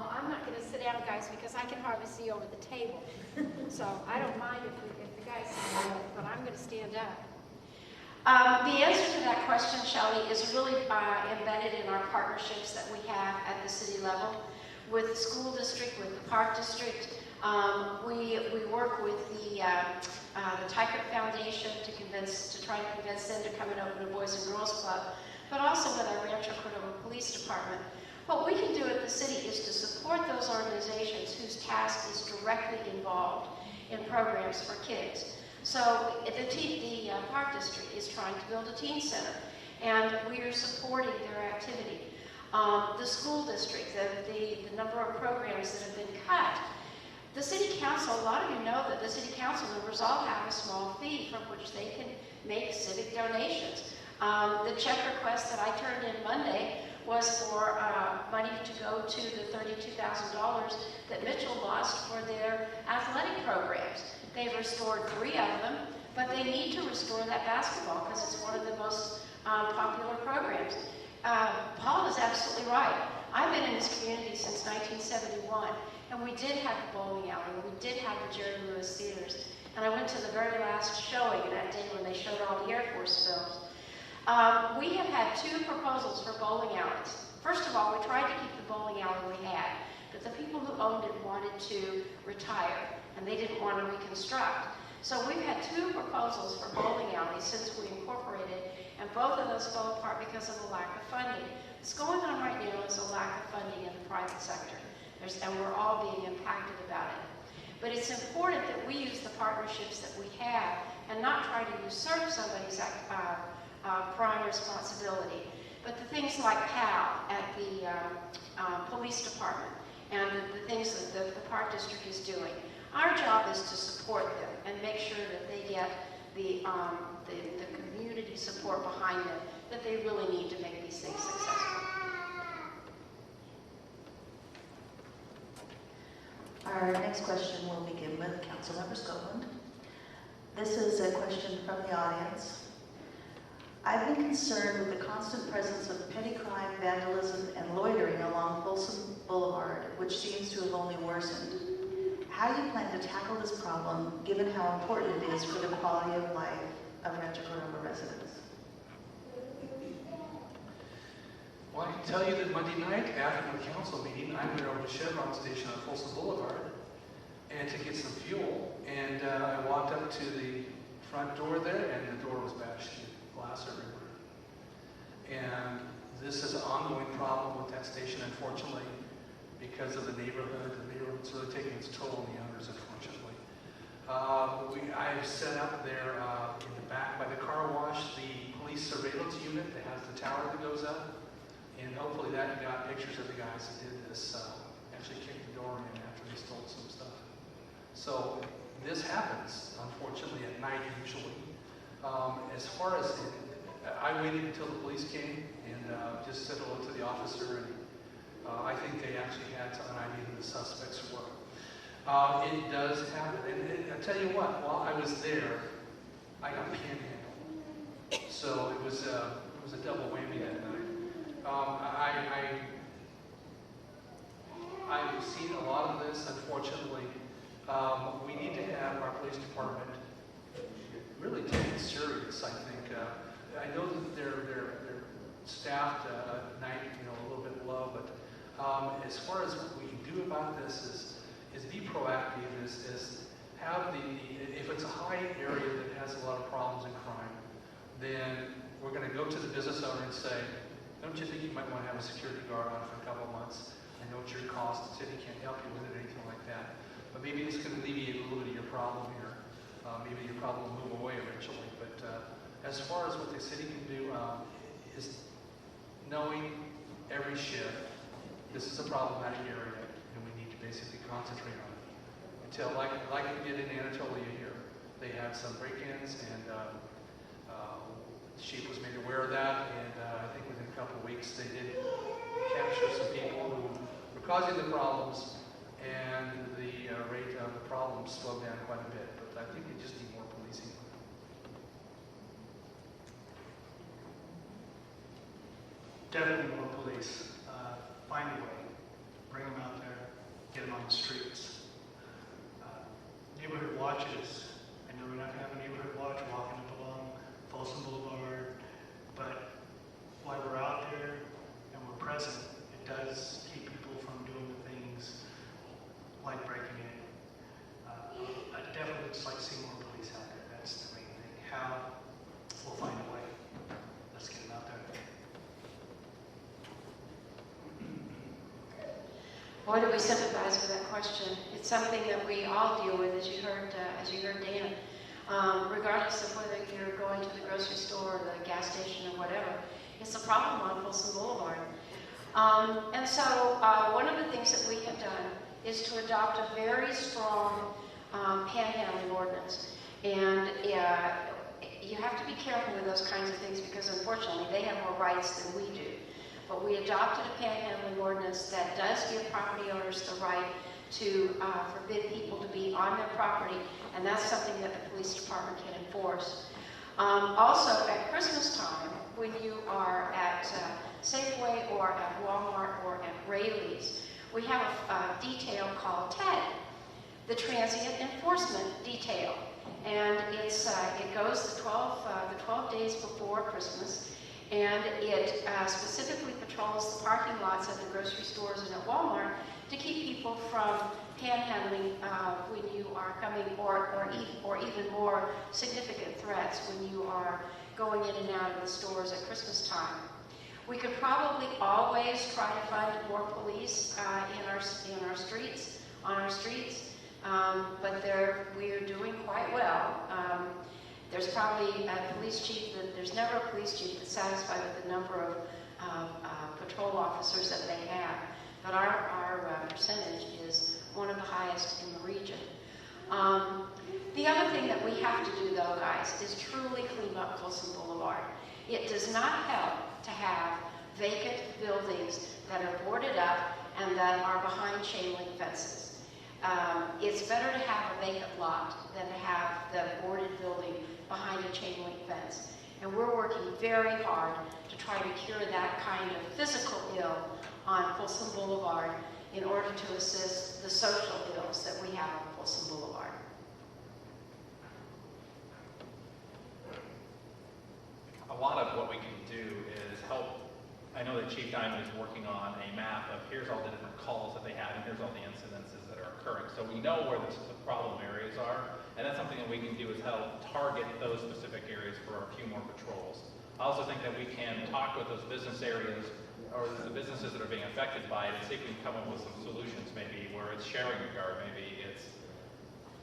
Well, I'm not going to sit down, guys, because I can hardly see over the table. So I don't mind if the guys sit down, but I'm going to stand up. The answer to that question, Shelley, is really embedded in our partnerships that we have at the city level with the school district, with the park district. We work with the Tykert Foundation to try to convince them to come and open a Boys and Girls Club, but also with our Rancho Cordova Police Department. What we can do at the city is to support those organizations whose task is directly involved in programs for kids. So the Park District is trying to build a teen center, and we are supporting their activity. The school district, the number of programs that have been cut. The city council, a lot of you know that the city council members all have a small fee from which they can make civic donations. The check request that I turned in Monday was for money to go to the $32,000 that Mitchell lost for their athletic programs. They've restored 3 of them, but they need to restore that basketball because it's one of the most popular programs. Paul is absolutely right. I've been in this community since 1971, and we did have the bowling alley, we did have the Jerry Lewis theaters, and I went to the very last showing that day when they showed all the Air Force films. We have had 2 proposals for bowling alleys. First of all, we tried to keep the bowling alley we had, but the people who owned it wanted to retire, and they didn't want to reconstruct. So we've had 2 proposals for bowling alleys since we incorporated, and both of those fell apart because of a lack of funding. What's going on right now is a lack of funding in the private sector, and we're all being impacted about it. But it's important that we use the partnerships that we have and not try to usurp somebody's prime responsibility. But the things like PAL at the police department and the things that the Park District is doing, our job is to support them and make sure that they get the community support behind them that they really need to make these things successful. Our next question will begin with Councilmember Scotland. This is a question from the audience. I've been concerned with the constant presence of petty crime, vandalism, and loitering along Folsom Boulevard, which seems to have only worsened. How do you plan to tackle this problem, given how important it is for the quality of life of Rancho Cordova residents? Well, I can tell you that Monday night after the council meeting, I went over to Chevron Station on Folsom Boulevard and to get some fuel. And I walked up to the front door there, and the door was bashed in, glass everywhere. And this is an ongoing problem with that station, unfortunately, because of the neighborhood. The neighborhood's really taking its toll on the owners, unfortunately. I've set up there in the back by the car wash the police surveillance unit that has the tower that goes up. And hopefully that got pictures of the guys that did this, actually kicked the door in after they stole some stuff. So this happens, unfortunately, at night usually. As far as, I waited until the police came and just said hello to the officer, and I think they actually had an idea who the suspects were. It does happen, and I tell you what, while I was there, I got panhandled. So it was a double whammy that night. I've seen a lot of this, unfortunately. We need to have our police department really take it serious, I think. I know that they're staffed at night, a little bit low, but as far as what we can do about this is be proactive, is have if it's a high area that has a lot of problems and crime, then we're going to go to the business owner and say, don't you think you might want to have a security guard on for a couple of months? I know it's your cost, the city can't help you with it or anything like that, but maybe this can alleviate a little bit of your problem here. Maybe your problem will move away eventually, but as far as what the city can do is knowing every shift, this is a problematic area, and we need to basically concentrate on it. Until, like we did in Anatolia here, they had some break-ins, and the chief was made aware of that, and I think within a couple of weeks they did capture some people who were causing the problems, and the rate of the problems slowed down quite a bit. But I think we just need more policing. Definitely more police. Find a way. Bring them out there. on the streets. Neighborhood watches. I know we're not going to have a neighborhood watch walking up along Folsom Boulevard, but while we're out there and we're present, it does keep people from doing the things like breaking in. I definitely just like to see more police out there. That's the main thing. How? We'll find a way. Let's get them out there. Boy, do we sympathize with that question. It's something that we all deal with, as you heard Dan. Regardless of whether you're going to the grocery store or the gas station or whatever, it's a problem on Folsom Boulevard. And so one of the things that we have done is to adopt a very strong panhandling ordinance. And you have to be careful with those kinds of things because unfortunately they have more rights than we do. But we adopted a panhandling ordinance that does give property owners the right to forbid people to be on their property, and that's something that the police department can enforce. Also, at Christmas time, when you are at Safeway or at Walmart or at Raley's, we have a detail called TED, the Transient Enforcement Detail. And it goes the 12 days before Christmas, and it specifically patrols the parking lots at the grocery stores and at Walmart to keep people from panhandling when you are coming, or even more significant threats when you are going in and out of the stores at Christmas time. We could probably always try to find more police in our streets, on our streets, but we are doing quite well. There's probably a police chief there's never a police chief that's satisfied with the number of patrol officers that they have, but our percentage is one of the highest in the region. The other thing that we have to do, though, guys, is truly clean up Folsom Boulevard. It does not help to have vacant buildings that are boarded up and that are behind chain link fences. It's better to have a vacant lot than to have the boarded building behind a chain link fence. And we're working very hard to try to cure that kind of physical ill on Folsom Boulevard in order to assist the social ills that we have on Folsom Boulevard. A lot of what we can do is help. I know that Chief Diamond is working on a map of here's all the different calls that they have and here's all the incidences that are occurring. So we know where the problem areas are, and that's something that we can do is help target those specific areas for a few more patrols. I also think that we can talk with those business areas or the businesses that are being affected by it and see if we can come up with some solutions, maybe where it's sharing a guard, maybe it's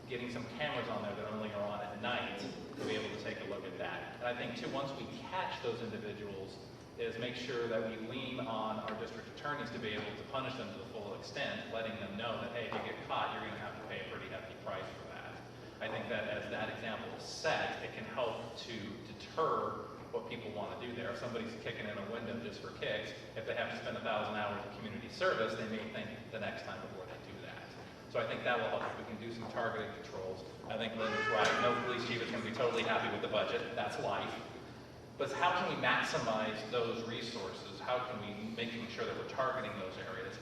getting some cameras on there that only are on at night to be able to take a look at that. And I think too, once we catch those individuals, is make sure that we lean on our district attorneys to be able to punish them to the full extent, letting them know that, hey, if you get caught, you're going to have to pay a pretty hefty price for that. I think that as that example is set, it can help to deter what people want to do there. If somebody's kicking in a window just for kicks, if they have to spend 1,000 hours of community service, they may think the next time before they do that. So I think that will help if we can do some targeted controls. I think Linda's right. No police chief is going to be totally happy with the budget. That's life. But how can we maximize those resources? How can we make sure that we're targeting those areas?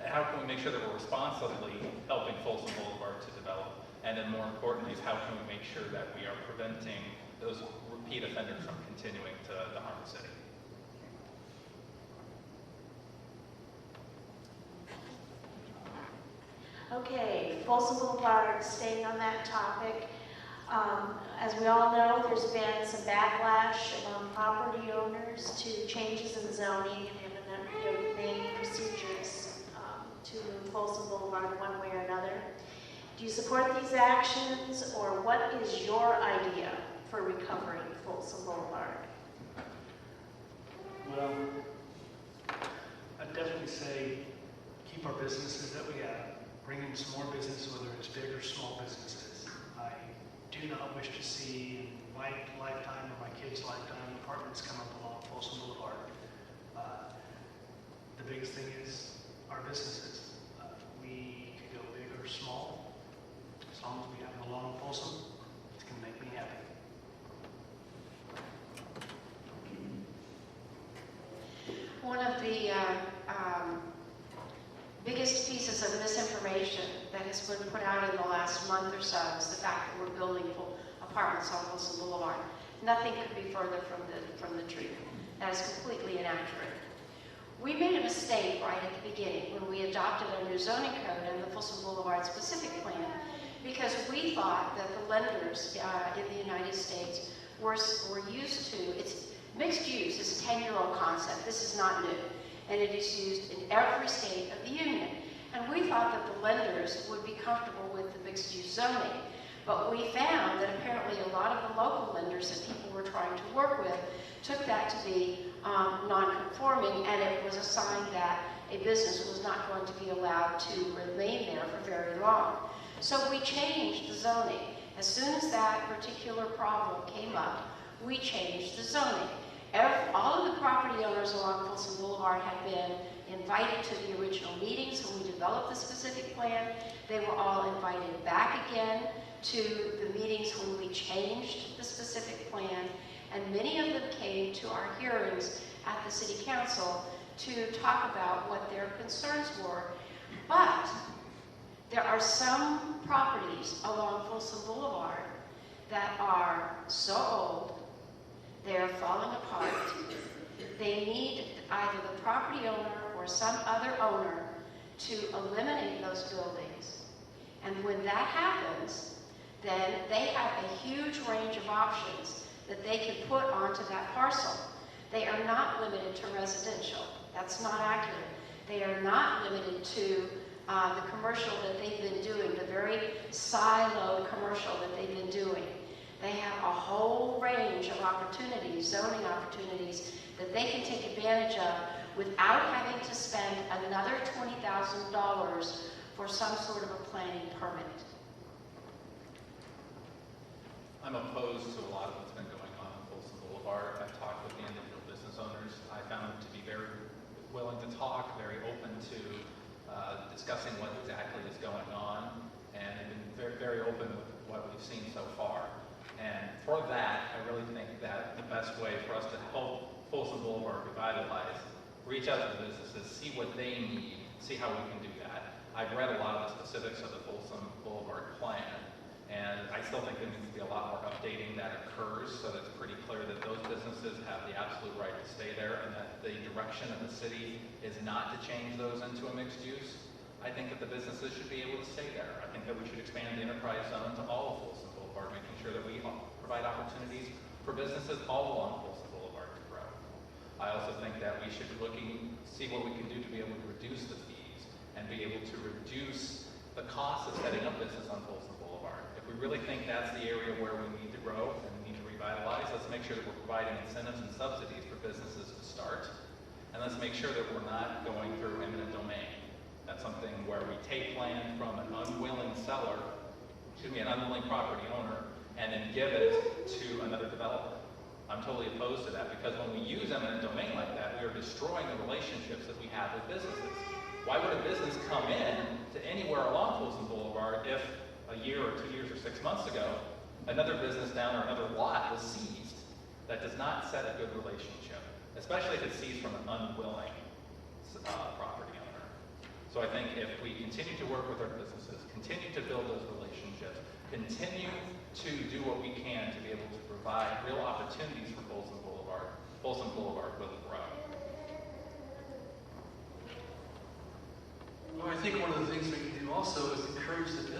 How can we make sure that we're responsibly helping Folsom Boulevard to develop? And then more importantly is how can we make sure that we are preventing those repeat offenders from continuing to harm the city? Okay, Folsom Boulevard, staying on that topic. As we all know, there's been some backlash among property owners to changes in zoning and eminent procedures to move Folsom Boulevard one way or another. Do you support these actions, or what is your idea for recovering Folsom Boulevard? Well, I'd definitely say keep our businesses that we have, bring in some more business, whether it's big or small businesses. I do not wish to see in my lifetime or my kids' lifetime apartments come up along Folsom Boulevard. The biggest thing is our businesses. We could go big or small. As long as we have it along Folsom, it's going to make me happy. One of the biggest biggest pieces of misinformation that has been put out in the last month or so is the fact that we're building full apartments on Wilson Boulevard. Nothing could be further from the truth. That is completely inaccurate. We made a mistake right at the beginning when we adopted a new zoning code and the Folsom Boulevard specific plan, because we thought that the lenders in the United States were used to, it's mixed use is a 10-year-old concept. This is not new, and it is used in every state of the union. And we thought that the lenders would be comfortable with the mixed use zoning. But we found that apparently a lot of the local lenders that people were trying to work with took that to be non-conforming, and it was a sign that a business was not going to be allowed to remain there for very long. So we changed the zoning. As soon as that particular problem came up, we changed the zoning. All of the property owners along Folsom Boulevard had been invited to the original meetings when we developed the specific plan. They were all invited back again to the meetings when we changed the specific plan, and many of them came to our hearings at the City Council to talk about what their concerns were. But there are some properties along Folsom Boulevard that are so old, they are falling apart. They need either the property owner or some other owner to eliminate those buildings. And when that happens, then they have a huge range of options that they can put onto that parcel. They are not limited to residential. That's not accurate. They are not limited to the commercial that they've been doing, the very siloed commercial that they've been doing. They have a whole range of opportunities, zoning opportunities, that they can take advantage of without having to spend another $20,000 for some sort of a planning permit. I'm opposed to a lot of what's been going on Folsom Boulevard. I've talked with the individual business owners. I found them to be very willing to talk, very open to discussing what exactly is going on, and they've been very, very open with what we've seen so far. And for that, I really think that the best way for us to help Folsom Boulevard revitalize, reach out to the businesses, see what they need, see how we can do that. I've read a lot of the specifics of the Folsom Boulevard plan, and I still think there needs to be a lot more updating that occurs so that it's pretty clear that those businesses have the absolute right to stay there, and that the direction of the city is not to change those into a mixed use. I think that the businesses should be able to stay there. I think that we should expand the enterprise zone to all of Folsom Boulevard, making sure that we provide opportunities for businesses all along Folsom Boulevard to grow. I also think that we should see what we can do to be able to reduce the fees and be able to reduce the cost of setting up business on Folsom Boulevard. If we really think that's the area where we need to grow and we need to revitalize, let's make sure that we're providing incentives and subsidies for businesses to start. And let's make sure that we're not going through eminent domain. That's something where we take land from an unwilling seller, an unwilling property owner, and then give it to another developer. I'm totally opposed to that, because when we use eminent domain like that, we are destroying the relationships that we have with businesses. Why would a business come in to anywhere along Folsom Boulevard if a year or 2 years or 6 months ago, another business down or another lot was seized? That does not set a good relationship, especially if it's seized from an unwilling property owner. So I think if we continue to work with our businesses, continue to build those relationships, continue to do what we can to be able to provide real opportunities for Folsom Boulevard will grow. Well, I think one of the things we can do also is encourage the business